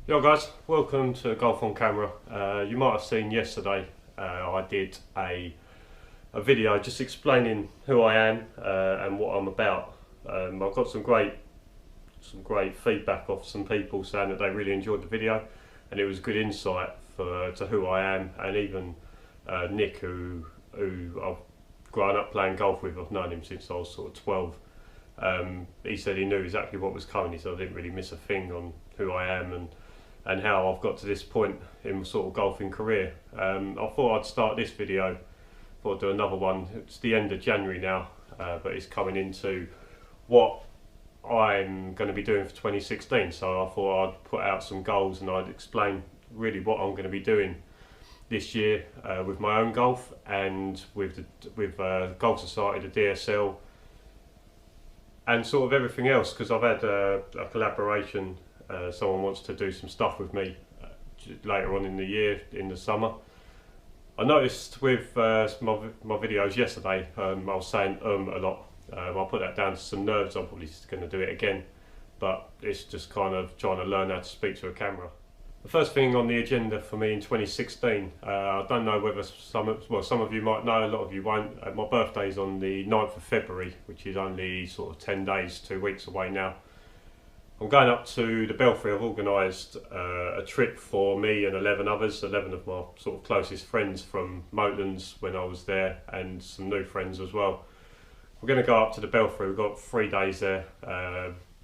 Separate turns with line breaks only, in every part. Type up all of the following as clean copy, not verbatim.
Yo guys, welcome to Golf on Camera. You might have seen yesterday I did a video just explaining who I am and what I'm about. I've got some great feedback off some people saying that they really enjoyed the video and it was good insight to who I am, and even Nick who I've grown up playing golf with. I've known him since I was sort of 12. He said he knew exactly what was coming. He said I didn't really miss a thing on who I am and how I've got to this point in my sort of golfing career. I thought I'd start this video, thought I'd do another one. It's the end of January now, but it's coming into what I'm going to be doing for 2016. So I thought I'd put out some goals and I'd explain really what I'm going to be doing this year with my own golf and with the Golf Society, the DSL, and sort of everything else, because I've had a collaboration. Someone wants to do some stuff with me later on in the year, in the summer. I noticed with my videos yesterday, I was saying a lot. I'll put that down to some nerves. I'm probably just going to do it again, but it's just kind of trying to learn how to speak to a camera. The first thing on the agenda for me in 2016, I don't know whether some of you might know, a lot of you won't. My birthday's on the 9th of February, which is only sort of 10 days, 2 weeks away now. I'm going up to the Belfry. I've organised a trip for me and 11 others, 11 of my sort of closest friends from Moatlands when I was there, and some new friends as well. We're going to go up to the Belfry. We've got 3 days there,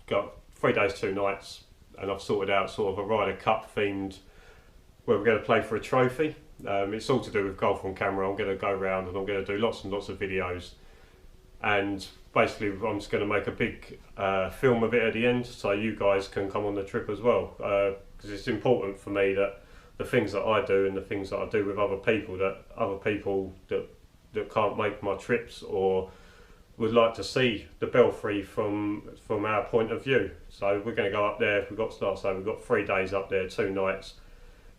got 3 days, 2 nights, and I've sorted out sort of a Ryder Cup themed, where we're going to play for a trophy. It's all to do with Golf on Camera. I'm going to go around and I'm going to do lots and lots of videos, and basically I'm just going to make a big film of it at the end, so you guys can come on the trip as well, because it's important for me that the things that I do and the things that I do with other people that can't make my trips or would like to see the Belfry from our point of view. So we're going to go up there. We've got 3 days up there, 2 nights.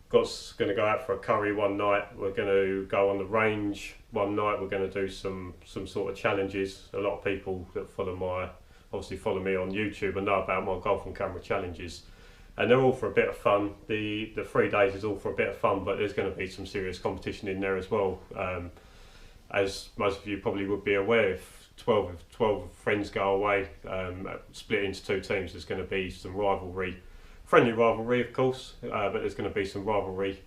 Going to go out for a curry one night. We're going to go on the range one night. We're going to do some sort of challenges. A lot of people that follow me on YouTube and know about my Golf on Camera challenges, and they're all for a bit of fun. The 3 days is all for a bit of fun, but there's going to be some serious competition in there as well. As most of you probably would be aware, if 12 friends go away, split into 2 teams, there's going to be some friendly rivalry of course, but there's going to be some rivalry,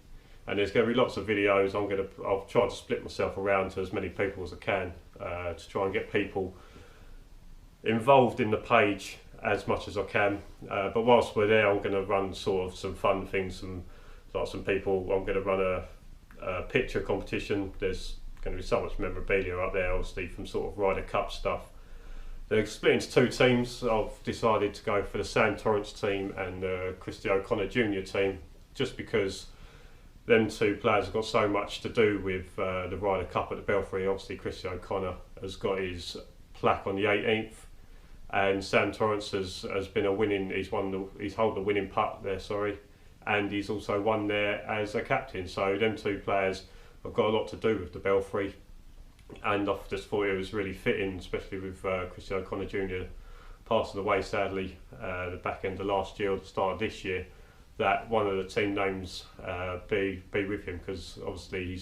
and there's going to be lots of videos. I'll try to split myself around to as many people as I can, to try and get people involved in the page as much as I can. But whilst we're there, I'm going to run sort of some fun things. I'm going to run a picture competition. There's going to be so much memorabilia up there, obviously, from sort of Ryder Cup stuff. They're split into 2 teams. I've decided to go for the Sam Torrance team and the Christy O'Connor Jr. team, just because them 2 players have got so much to do with the Ryder Cup at the Belfry. Obviously, Christy O'Connor has got his plaque on the 18th, and Sam Torrance has been he's held the winning putt there, and he's also won there as a captain. So them 2 players have got a lot to do with the Belfry. And I just thought it was really fitting, especially with Christy O'Connor Jr. passing away sadly the back end of last year or the start of this year, that one of the team names be with him, because obviously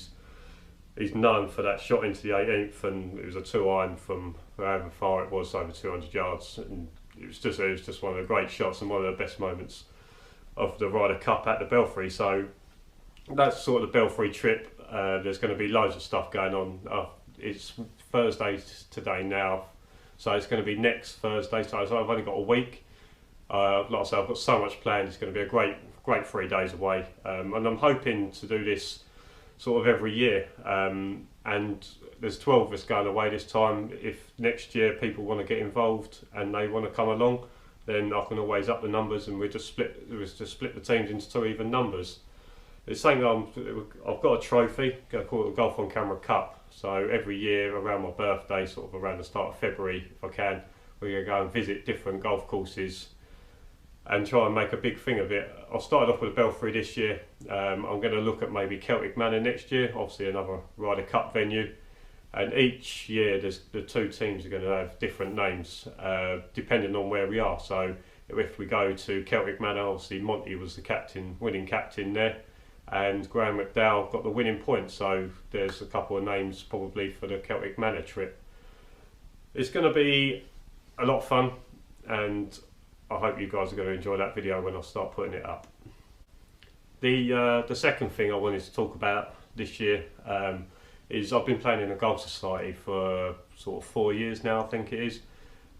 he's known for that shot into the 18th, and it was a 2-iron from however far it was, over 200 yards, and it was just one of the great shots and one of the best moments of the Ryder Cup at the Belfry. So that's sort of the Belfry trip. There's going to be loads of stuff going on. It's Thursday today now, so it's going to be next Thursday. So I've only got a week. Like I said, I've got so much planned. It's going to be a great 3 days away, and I'm hoping to do this sort of every year. And there's 12 of us going away this time. If next year people want to get involved and they want to come along, then I can always up the numbers, and we just split the teams into 2 even numbers. It's saying I've got a trophy, I call it the Golf on Camera Cup. So every year around my birthday, sort of around the start of February, if I can, we're going to go and visit different golf courses and try and make a big thing of it. I started off with the Belfry this year. I'm going to look at maybe Celtic Manor next year, obviously another Ryder Cup venue. And each year the 2 teams are going to have different names depending on where we are. So if we go to Celtic Manor, obviously Monty was the captain, winning captain there, and Graham McDowell got the winning point. So there's a couple of names probably for the Celtic Manor trip. It's going to be a lot of fun, and I hope you guys are going to enjoy that video when I start putting it up. The second thing I wanted to talk about this year is I've been playing in a golf society for sort of 4 years now, I think it is,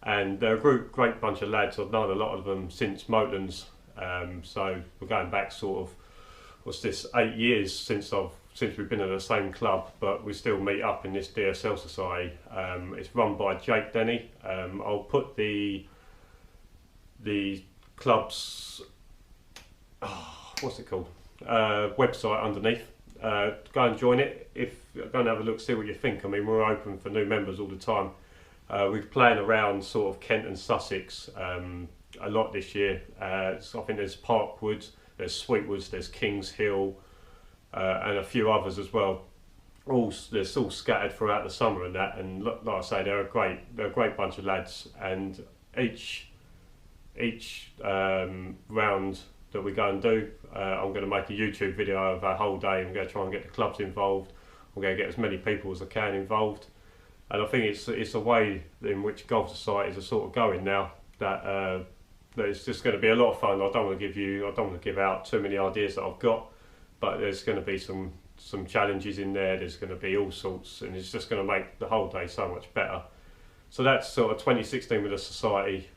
and they're a great bunch of lads. I've known a lot of them since Moatlands, so we're going back sort of, what's this, 8 years since we've been at the same club, but we still meet up in this DSL society. It's run by Jake Denny. I'll put the club's what's it called, website underneath. Go and join it. Go and have a look, see what you think. I mean, we're open for new members all the time. We're playing around sort of Kent and Sussex a lot this year. So I think there's Parkwood, there's Sweetwoods, there's Kings Hill, and a few others as well. They're all scattered throughout the summer and that. And like I say, they're a great bunch of lads. And each round that we go and do, I'm going to make a YouTube video of our whole day. I'm going to try and get the clubs involved. I'm going to get as many people as I can involved, and I think it's a way in which golf societies are sort of going now. That it's just going to be a lot of fun. I don't want to give out too many ideas that I've got, but there's going to be some challenges in there. There's going to be all sorts, and it's just going to make the whole day so much better. So that's sort of 2016 with the society.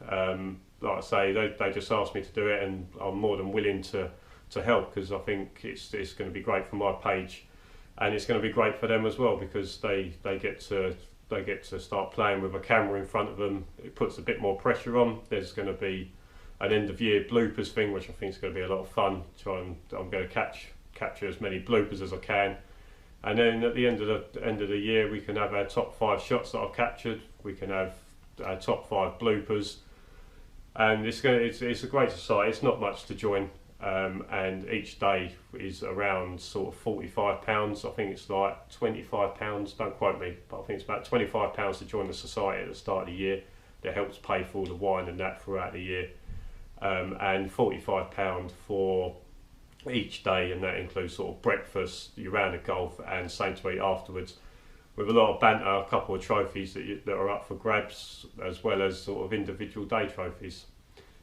Like I say, they just asked me to do it, and I'm more than willing to help, because I think it's going to be great for my page, and it's going to be great for them as well, because they get to start playing with a camera in front of them. It puts a bit more pressure on. There's going to be an end of year bloopers thing, which I think is going to be a lot of fun. I'm going to capture as many bloopers as I can, and then at the end of the year we can have our top 5 shots that I've captured. We can have our top 5 bloopers. And it's a great society. It's not much to join, and each day is around sort of £45. I think it's like £25. Don't quote me, but I think it's about £25 to join the society at the start of the year. That helps pay for all the wine and that throughout the year, and £45 for each day, and that includes sort of breakfast, your round of golf, and same to eat afterwards, with a lot of banter, a couple of trophies that are up for grabs, as well as sort of individual day trophies.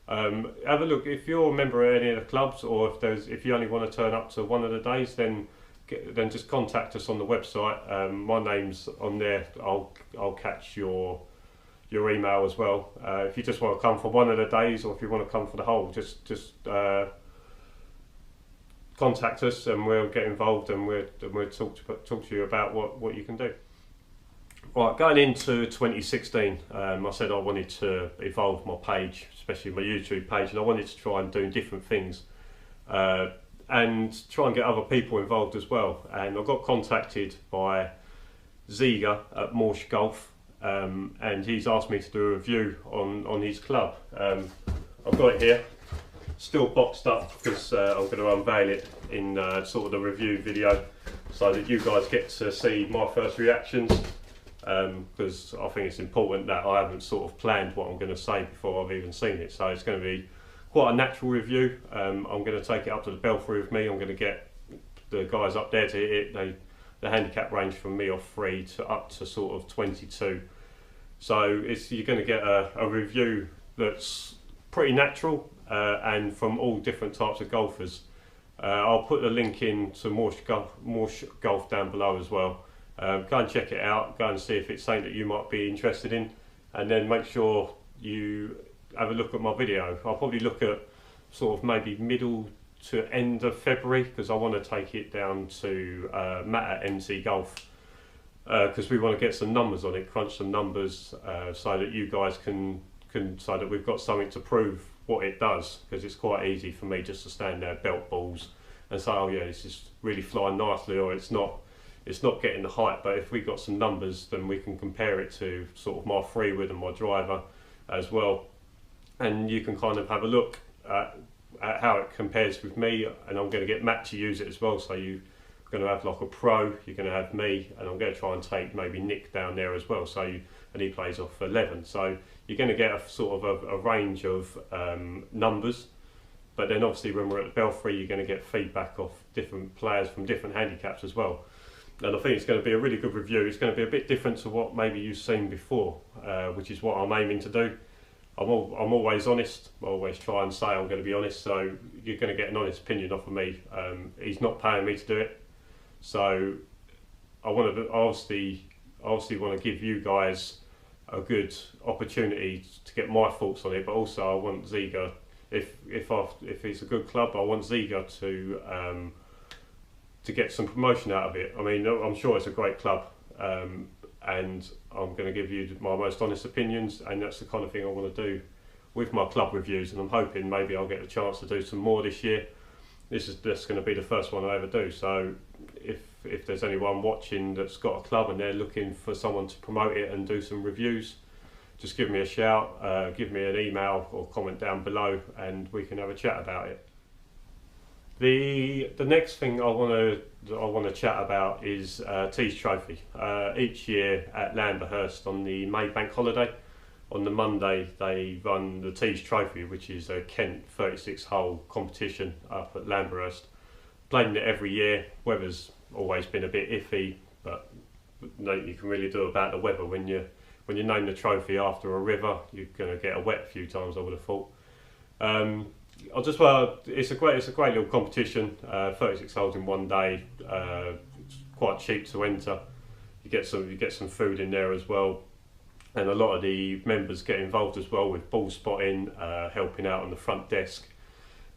Have a look. If you're a member of any of the clubs, or if you only want to turn up to one of the days, then just contact us on the website. My name's on there. I'll catch your email as well. If you just want to come for one of the days, or if you want to come for the whole, just contact us, and we'll get involved, and we'll talk to you about what you can do. Right, going into 2016, I said I wanted to evolve my page, especially my YouTube page, and I wanted to try and do different things, and try and get other people involved as well. And I got contacted by Ziga at Morsh Golf, and he's asked me to do a review on his club. I've got it here, still boxed up, because I'm going to unveil it in sort of the review video, so that you guys get to see my first reactions, because I think it's important that I haven't sort of planned what I'm going to say before I've even seen it. So it's going to be quite a natural review. I'm going to take it up to the Belfry with me. I'm going to get the guys up there to hit it. The handicap range from me off 3 to up to sort of 22. So you're going to get a review that's pretty natural, and from all different types of golfers. I'll put the link in to Morsh Golf down below as well. Go and check it out, go and see if it's something that you might be interested in, and then make sure you have a look at my video. I'll probably look at sort of maybe middle to end of February, because I want to take it down to Matt at MC Golf, because we want to get some numbers on it, crunch some numbers, so that you guys can so that we've got something to prove what it does, because it's quite easy for me just to stand there, belt balls, and say, oh yeah, this is really flying nicely, or it's not getting the height. But if we got some numbers, then we can compare it to sort of my free wood and my driver as well, and you can kind of have a look at how it compares with me. And I'm going to get Matt to use it as well, so you're going to have like a pro, you're going to have me, and I'm going to try and take maybe Nick down there as well, so and he plays off 11. So you're going to get a sort of a range of numbers. But then obviously when we're at the Belfry, you're going to get feedback off different players from different handicaps as well. And I think it's going to be a really good review. It's going to be a bit different to what maybe you've seen before, which is what I'm aiming to do. I'm always honest. I always try and say I'm going to be honest, so you're going to get an honest opinion off of me. He's not paying me to do it, so I obviously want to give you guys a good opportunity to get my thoughts on it, but also I want Ziga. If it's a good club, I want Ziga to get some promotion out of it. I mean, I'm sure it's a great club, and I'm going to give you my most honest opinions, and that's the kind of thing I want to do with my club reviews. And I'm hoping maybe I'll get a chance to do some more this year. This is just going to be the first one I ever do. So if there's anyone watching that's got a club and they're looking for someone to promote it and do some reviews, just give me a shout, give me an email or comment down below, and we can have a chat about it. The next thing I want to chat about is Tees Trophy. Each year at Lamberhurst on the May Bank holiday, on the Monday they run the Tees Trophy, which is a Kent 36-hole competition up at Lamberhurst. Playing it every year. Weather's always been a bit iffy, but nothing you can really do about the weather. When you name the trophy after a river, you're going to get a wet few times, I would have thought. It's a great little competition. 36 holes in one day. It's quite cheap to enter. You get some food in there as well, and a lot of the members get involved as well with ball spotting, helping out on the front desk.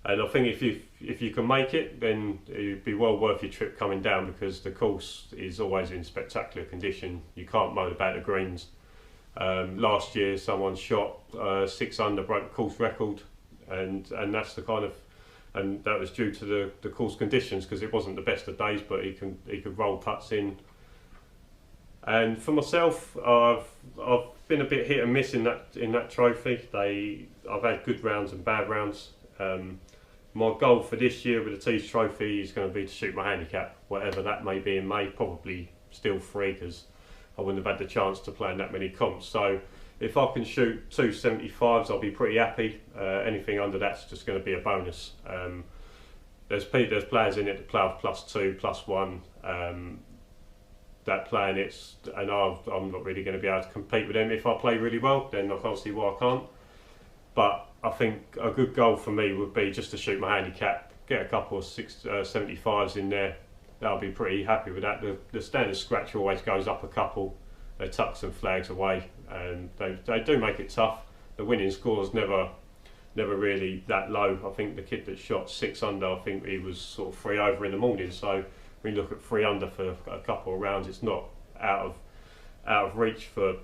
And I think if you can make it, then it'd be well worth your trip coming down, because the course is always in spectacular condition. You can't moan about the greens. Last year someone shot 6 under, broke the course record, and that's the kind of, and that was due to the course conditions, because it wasn't the best of days, but he could roll putts in. And for myself, I've been a bit hit and miss in that trophy. I've had good rounds and bad rounds. My goal for this year with the Tees Trophy is going to be to shoot my handicap, whatever that may be in May. Probably still 3, because I wouldn't have had the chance to play in that many comps. So if I can shoot 275s, I'll be pretty happy. Anything under that's just going to be a bonus. There's players in it that play off +2, +1. That playing it's, and I'm not really going to be able to compete with them. If I play really well, then I can't see why I can't. But I think a good goal for me would be just to shoot my handicap, get a couple of 75s in there. I'll be pretty happy with that. The standard scratch always goes up a couple. They tuck some flags away, and they do make it tough. The winning score's never really that low. I think the kid that shot 6 under, I think he was sort of 3 over in the morning. So when you look at 3 under for a couple of rounds, it's not out of reach for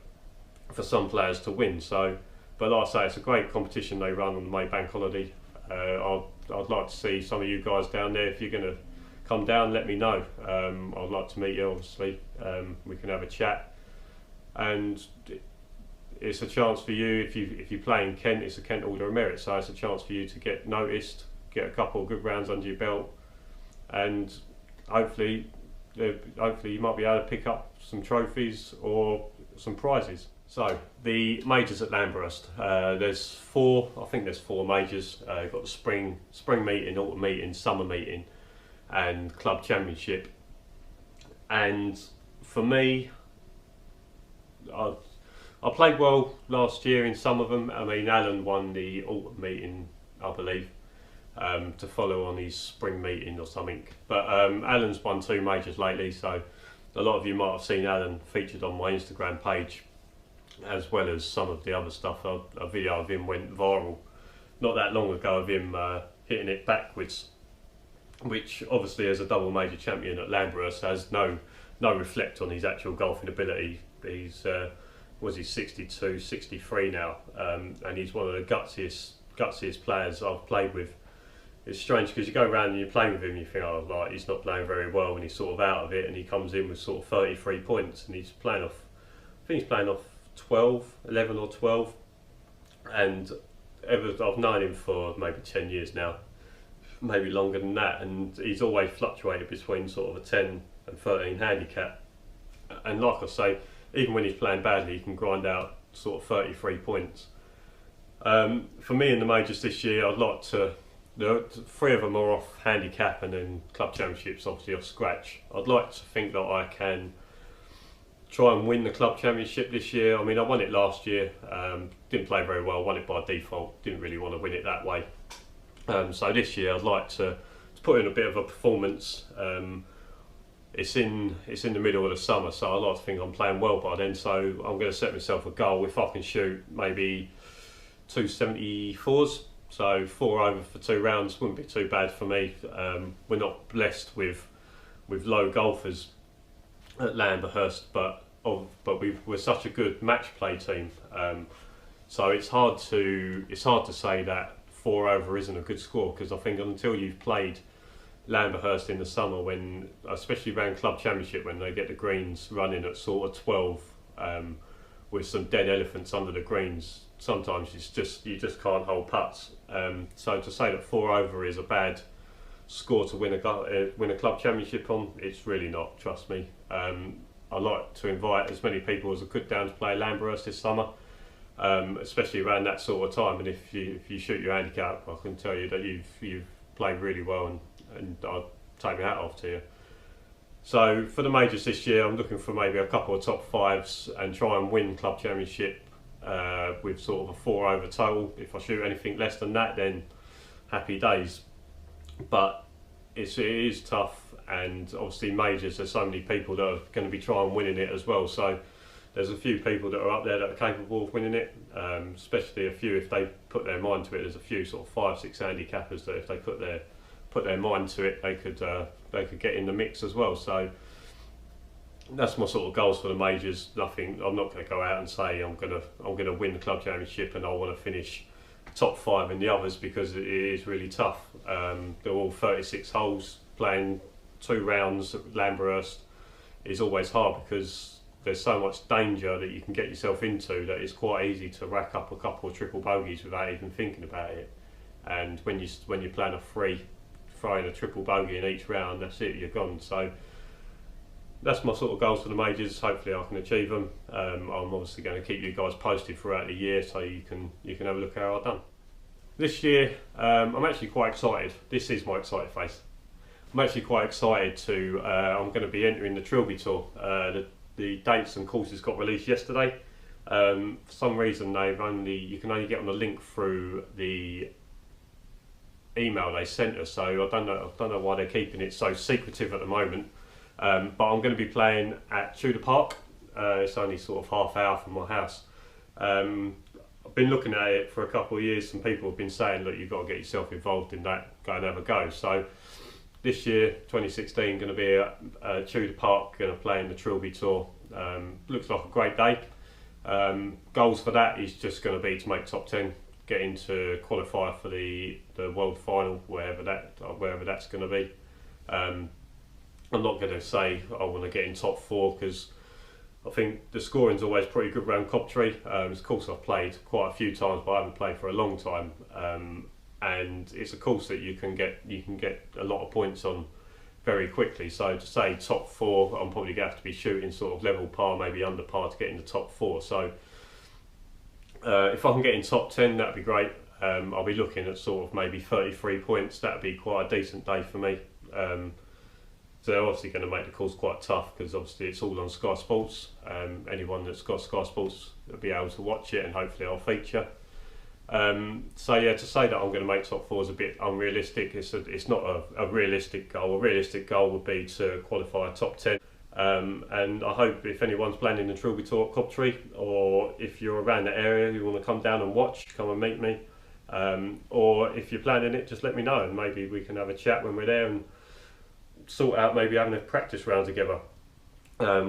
some players to win. So, but like I say, it's a great competition they run on the May Bank holiday. I'd like to see some of you guys down there. If you're going to come down, let me know. I'd like to meet you, obviously. We can have a chat, and it's a chance for you, if you play in Kent, it's a Kent Order of Merit, so it's a chance for you to get noticed, get a couple of good rounds under your belt, and hopefully you might be able to pick up some trophies or some prizes. So the majors at Lamberhurst, there's 4. I think there's 4 majors. You've got the spring meeting, autumn meeting, summer meeting, and club championship. And for me, I played well last year in some of them. I mean, Alan won the autumn meeting, I believe, to follow on his spring meeting or something. But Alan's won 2 majors lately, so a lot of you might have seen Alan featured on my Instagram page, as well as some of the other stuff. A video of him went viral not that long ago of him hitting it backwards, which obviously as a double major champion at Lamberhurst has no reflect on his actual golfing ability. He's 62, 63 now, and he's one of the gutsiest players I've played with. It's strange because you go around and you play with him, you think, oh, like, he's not playing very well, and he's sort of out of it, and he comes in with sort of 33 points, and he's playing off, I think he's playing off 11 or 12, and I've known him for maybe 10 years now, maybe longer than that, and he's always fluctuated between sort of a 10 and 13 handicap. And like I say, even when he's playing badly, he can grind out sort of 33 points. For me in the majors this year, I'd like to. The 3 of them are off handicap, and then club championships obviously off scratch. I'd like to think that I can try and win the club championship this year. I mean, I won it last year, didn't play very well, won it by default, didn't really want to win it that way. So this year I'd like to put in a bit of a performance. It's in the middle of the summer, so I like to think I'm playing well by then, so I'm going to set myself a goal. If I can shoot maybe 274s, so 4 over for 2 rounds, wouldn't be too bad for me. We're not blessed with low golfers at Lamberhurst, but we're such a good match play team. So it's hard to say that 4 over isn't a good score, because I think until you've played Lamberhurst in the summer, when especially around club championship, when they get the greens running at sort of 12, with some dead elephants under the greens, sometimes you just can't hold putts. So to say that 4 over is a bad score to win a club championship on, it's really not. Trust me. I like to invite as many people as I could down to play Lamberhurst this summer, especially around that sort of time. And if you shoot your handicap, I can tell you that you've played really well, and I'll take my hat off to you. So for the majors this year, I'm looking for maybe a couple of top 5s and try and win club championship with sort of a 4 over total. If I shoot anything less than that, then happy days. But it is tough, and obviously majors, there's so many people that are going to be trying winning it as well. So there's a few people that are up there that are capable of winning it, especially a few if they put their mind to it. There's a few sort of 5-6 handicappers that if they put their mind to it, they could get in the mix as well. So that's my sort of goals for the majors. Nothing. I'm not going to go out and say I'm going to win the club championship and I want to finish top 5 in the others, because it is really tough. They're all 36 holes. Playing 2 rounds at Lamberhurst is always hard, because there's so much danger that you can get yourself into that it's quite easy to rack up a couple of triple bogeys without even thinking about it. And when you're playing a free, throwing a triple bogey in each round, that's it, you're gone. So that's my sort of goals for the majors. Hopefully I can achieve them. I'm obviously going to keep you guys posted throughout the year, so you can have a look how I've done. This year, I'm actually quite excited. This is my excited face. I'm actually quite excited to. I'm going to be entering the Trilby Tour. The dates and courses got released yesterday. For some reason, you can only get on the link through the email they sent us. So I don't know why they're keeping it so secretive at the moment. But I'm going to be playing at Tudor Park. It's only sort of half hour from my house. I've been looking at it for a couple of years, and people have been saying that you've got to get yourself involved in that, go and have a go. So this year, 2016, going to be at Tudor Park, going to play in the Trilby Tour. Looks like a great day. Goals for that is just going to be to make top 10, get into qualify for the world final, wherever that's going to be. I'm not going to say I want to get in top 4, because I think the scoring's always pretty good around Coptree. It's a course I've played quite a few times, but I haven't played for a long time. And it's a course that you can get a lot of points on very quickly. So to say top 4, I'm probably going to have to be shooting sort of level par, maybe under par, to get into top 4. So if I can get in top 10, that'd be great. I'll be looking at sort of maybe 33 points. That'd be quite a decent day for me. So they're obviously going to make the course quite tough, because obviously it's all on Sky Sports. Anyone that's got Sky Sports will be able to watch it, and hopefully I'll feature. So yeah, to say that I'm going to make top 4 is a bit unrealistic. It's not a realistic goal. A realistic goal would be to qualify a top 10. And I hope if anyone's planning the Trilby Tour at Coptree, or if you're around the area, you want to come down and watch, come and meet me. Or if you're planning it, just let me know, and maybe we can have a chat when we're there and sort out maybe having a practice round together. I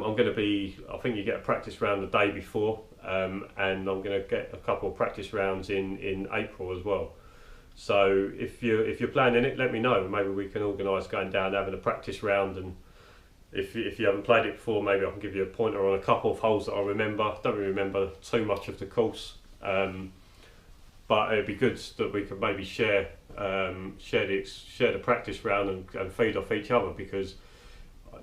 think you get a practice round the day before, and I'm going to get a couple of practice rounds in April as well. So if you're planning it, let me know. Maybe we can organise going down, having a practice round, and if you haven't played it before, maybe I can give you a pointer on a couple of holes that I remember. I don't really remember too much of the course, but it'd be good that we could maybe share the practice round and feed off each other, because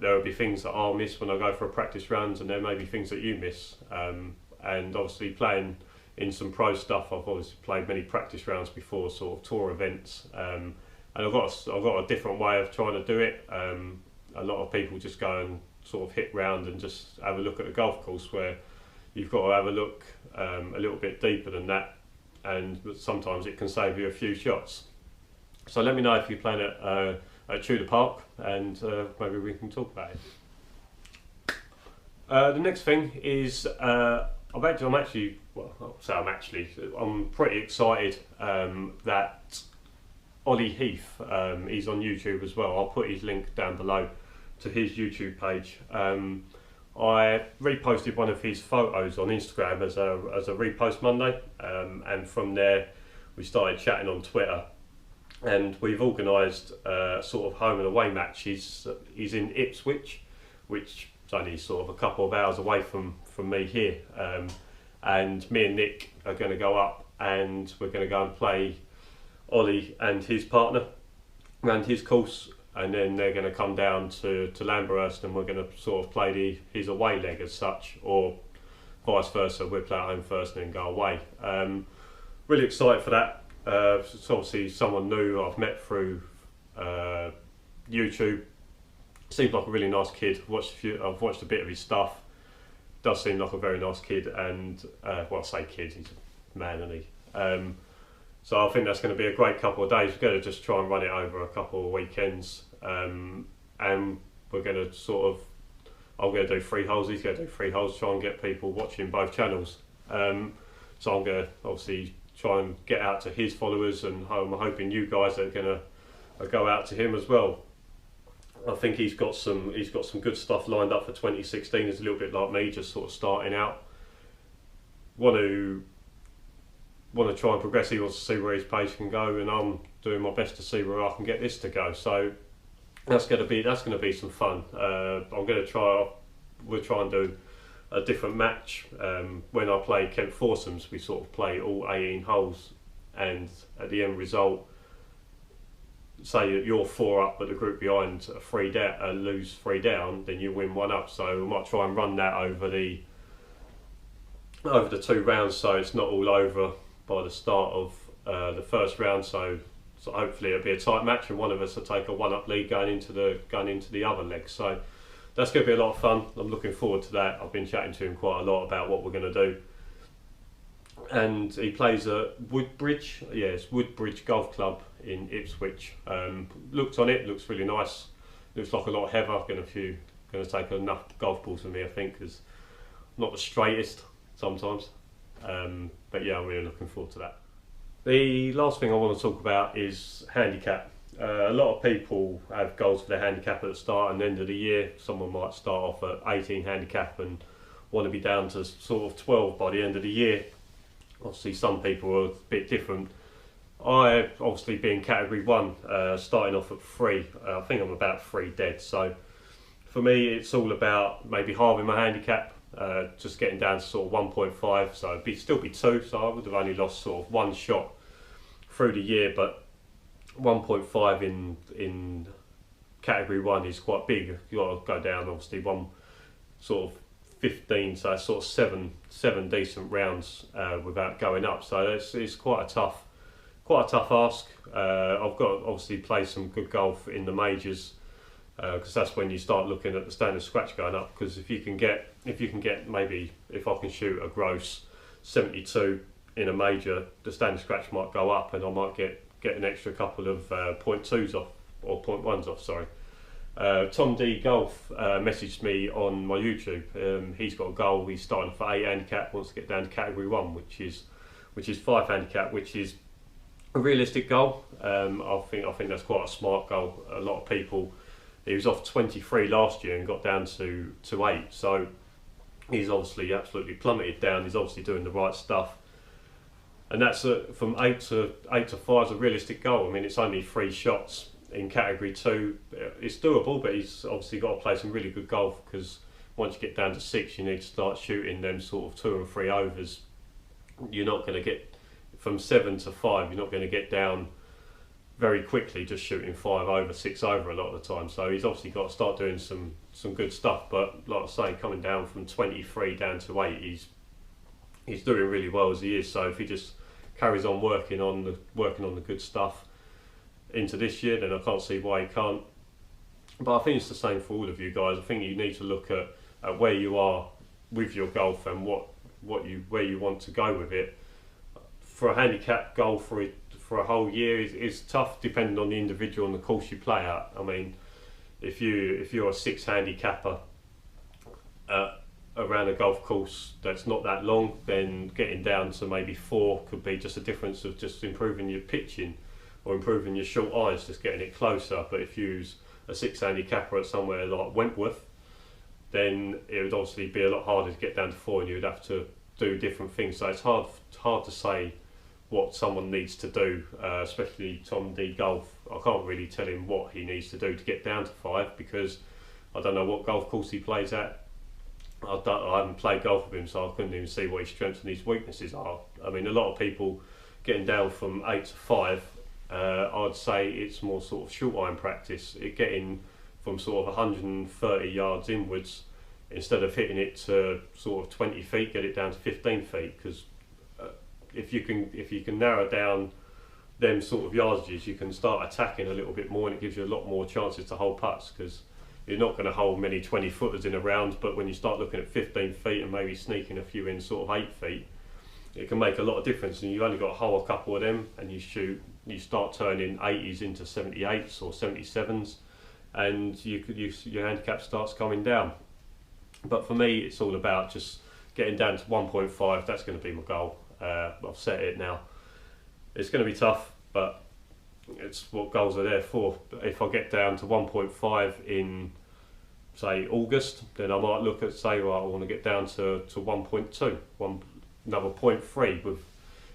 there will be things that I'll miss when I go for a practice rounds, and there may be things that you miss. And obviously playing in some pro stuff, I've obviously played many practice rounds before, sort of tour events, and I've got a different way of trying to do it. A lot of people just go and sort of hit round and just have a look at the golf course, where you've got to have a look a little bit deeper than that, and sometimes it can save you a few shots. So let me know if you're playing at Tudor Park, and maybe we can talk about it. The next thing is I'm pretty excited that Ollie Heath, he's on YouTube as well. I'll put his link down below to his YouTube page. I reposted one of his photos on Instagram as a repost Monday, and from there we started chatting on Twitter, and we've organised sort of home and away matches. He's in Ipswich, which is only sort of a couple of hours away from me here, and me and Nick are going to go up, and we're going to go and play Ollie and his partner around his course, and then they're going to come down to Lamberhurst, and we're going to sort of play his away leg as such, or vice versa. We'll play at home first and then go away. Really excited for that. It's obviously someone new I've met through YouTube. Seems like a really nice kid. I've watched a bit of his stuff. Does seem like a very nice kid, and well, I say kid, he's a man, isn't he? So I think that's going to be a great couple of days. We're going to just try and run it over a couple of weekends, and we're going to I'm going to do 3 holes, he's going to do 3 holes, try and get people watching both channels. So I'm going to obviously try and get out to his followers, and I'm hoping you guys are going to go out to him as well. I think he's got some good stuff lined up for 2016. He's a little bit like me, just sort of starting out. Want to try and progress. He wants to see where his page can go, and I'm doing my best to see where I can get this to go. So that's going to be some fun. We'll try and do a different match. When I play Kent foursomes, we sort of play all 18 holes, and at the end result, say that you're 4 up but the group behind are 3 down, lose 3 down, then you win 1 up. So we might try and run that over the 2 rounds, so it's not all over by the start of the first round. So hopefully it'll be a tight match, and one of us will take a 1-up lead going into the other leg. So that's going to be a lot of fun. I'm looking forward to that. I've been chatting to him quite a lot about what we're going to do. And he plays at Woodbridge. Yeah, it's Woodbridge Golf Club in Ipswich. Looked on it, looks really nice. Looks like a lot of heather. Going to take enough golf balls for me, I think, because not the straightest sometimes. But yeah, I'm really looking forward to that. The last thing I want to talk about is handicap. A lot of people have goals for their handicap at the start and end of the year. Someone might start off at 18 handicap and want to be down to sort of 12 by the end of the year. Obviously some people are a bit different. I, obviously being category 1, starting off at 3, I think I'm about 3 dead. So for me it's all about maybe halving my handicap, just getting down to sort of 1.5, so it'd still be 2, so I would have only lost sort of 1 shot through the year, but 1.5 in category 1 is quite big. You've got to go down obviously 1 sort of 15, so it's sort of 7 decent rounds without going up. So it's quite a tough ask. I've got to obviously play some good golf in the majors, because that's when you start looking at the standard scratch going up. Because if you can get maybe, if I can shoot a gross 72 in a major, the standard scratch might go up, and I might get an extra couple of 0.2s off, or 0.1s off, sorry. Tom D Golf messaged me on my YouTube. He's got a goal. He's starting for 8 handicap, wants to get down to category 1, which is 5 handicap, which is a realistic goal. I think that's quite a smart goal. A lot of people. He was off 23 last year and got down to 8. So he's obviously absolutely plummeted down. He's obviously doing the right stuff. And that's from 8 to 5 is a realistic goal. I mean, it's only 3 shots in category 2. It's doable, but he's obviously got to play some really good golf, because once you get down to 6, you need to start shooting them sort of 2 and 3 overs. You're not going to get from 7 to 5. You're not going to get down very quickly just shooting 5 over, 6 over a lot of the time. So he's obviously got to start doing some good stuff. But like I say, coming down from 23 down to 8, he's doing really well as he is. So if he just carries on working on the good stuff into this year, then I can't see why he can't. But I think it's the same for all of you guys. I think you need to look at where you are with your golf and where you want to go with it. For a handicap goal for a whole year is tough, depending on the individual and the course you play at. I mean, if you're a 6 handicapper around a golf course that's not that long, then getting down to maybe 4 could be just a difference of just improving your pitching or improving your short irons, just getting it closer. But if you use a 6 handicapper at somewhere like Wentworth, then it would obviously be a lot harder to get down to 4, and you would have to do different things. So it's hard to say what someone needs to do, especially Tom D Golf. I can't really tell him what he needs to do to get down to 5, because I don't know what golf course he plays at. I haven't played golf with him, so I couldn't even see what his strengths and his weaknesses are. I mean, a lot of people getting down from 8 to 5, I'd say it's more sort of short iron practice. Getting from sort of 130 yards inwards, instead of hitting it to sort of 20 feet, get it down to 15 feet. Because if you can narrow down them sort of yardages, you can start attacking a little bit more, and it gives you a lot more chances to hold putts, because you're not going to hold many 20 footers in a round. But when you start looking at 15 feet and maybe sneaking a few in sort of 8 feet, it can make a lot of difference. And you've only got to hold a couple of them, and you start turning 80s into 78s or 77s, and your handicap starts coming down. But for me, it's all about just getting down to 1.5. That's going to be my goal. I've set it now. It's going to be tough, but it's what goals are there for. If I get down to 1.5 in, say, August, then I might look at, say, well, I want to get down to 1.2, another 0.3.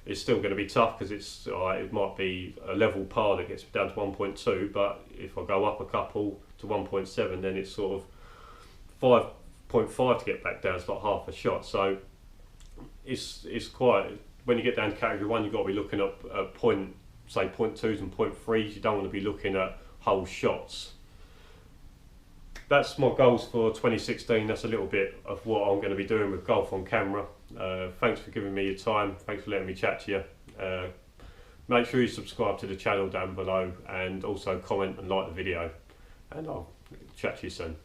It's still going to be tough, because it might be a level par that gets down to 1.2, but if I go up a couple to 1.7, then it's sort of 5.5 to get back down. It's like half a shot. So it's quite, when you get down to category 1, you've got to be looking at say 0.2s and 0.3s. You don't want to be looking at whole shots. That's my goals for 2016. That's a little bit of what I'm going to be doing with golf on camera. Thanks for giving me your time. Thanks for letting me chat to you. Make sure you subscribe to the channel down below, and also comment and like the video, and I'll chat to you soon.